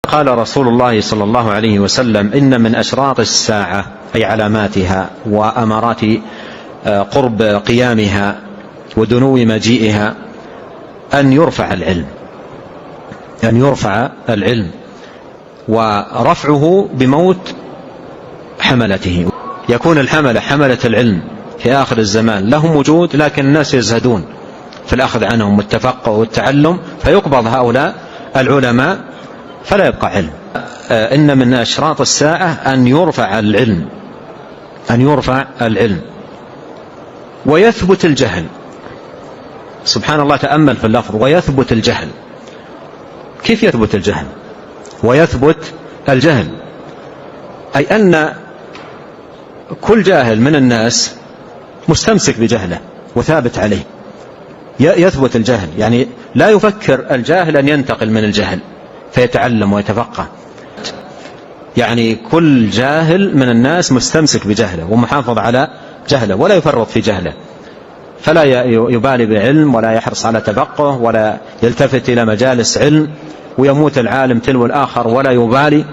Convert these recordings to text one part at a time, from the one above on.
قال رسول الله صلى الله عليه وسلم: إن من أشراط الساعة أي علاماتها وأمارات قرب قيامها ودنو مجيئها أن يرفع العلم ورفعه بموت حملته. يكون حملة العلم في آخر الزمان لهم وجود، لكن الناس يزهدون في الأخذ عنهم والتفقه والتعلم، فيقبض هؤلاء العلماء فلا يبقى علم. إن من أشراط الساعة أن يرفع العلم ويثبت الجهل. سبحان الله، تأمل في اللفظ: ويثبت الجهل. كيف يثبت الجهل ويثبت الجهل؟ أي أن كل جاهل من الناس مستمسك بجهله وثابت عليه. يثبت الجهل يعني لا يفكر الجاهل أن ينتقل من الجهل فيتعلم ويتفقه. يعني كل جاهل من الناس مستمسك بجهله ومحافظ على جهله ولا يفرط في جهله، فلا يبالي بعلم ولا يحرص على تفقه ولا يلتفت إلى مجالس علم، ويموت العالم تلو الآخر ولا يبالي.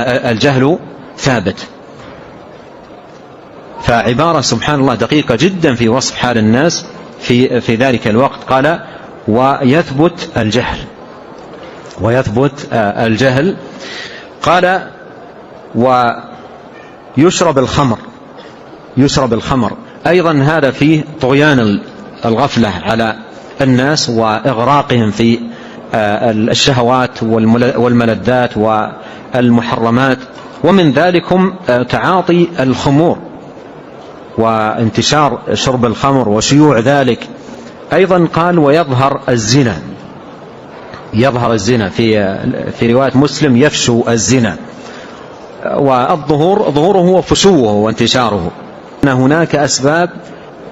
الجهل ثابت. فعبارة سبحان الله دقيقة جدا في وصف حال الناس في ذلك الوقت. قال: ويثبت الجهل. قال: ويشرب الخمر أيضا. هذا فيه طغيان الغفلة على الناس وإغراقهم في الشهوات والملذات والمحرمات، ومن ذلكم تعاطي الخمور وانتشار شرب الخمر وشيوع ذلك. أيضا قال: ويظهر الزنا في رواية مسلم: يفشو الزنا. والظهور ظهوره هو فشوه وانتشاره. أن هناك أسباب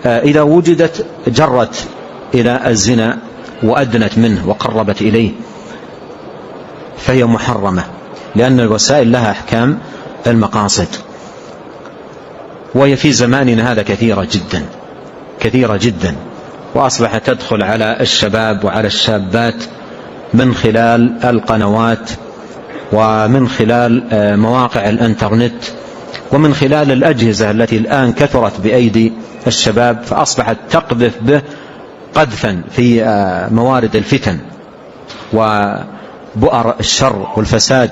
إذا وجدت جرت إلى الزنا وأدنت منه وقربت إليه، فهي محرمة، لأن الوسائل لها أحكام المقاصد. وهي في زماننا هذا كثيرة جدا، وأصبحت تدخل على الشباب وعلى الشابات من خلال القنوات ومن خلال مواقع الانترنت ومن خلال الأجهزة التي الآن كثرت بأيدي الشباب، فأصبحت تقذف به قذفا في موارد الفتن وبؤر الشر والفساد.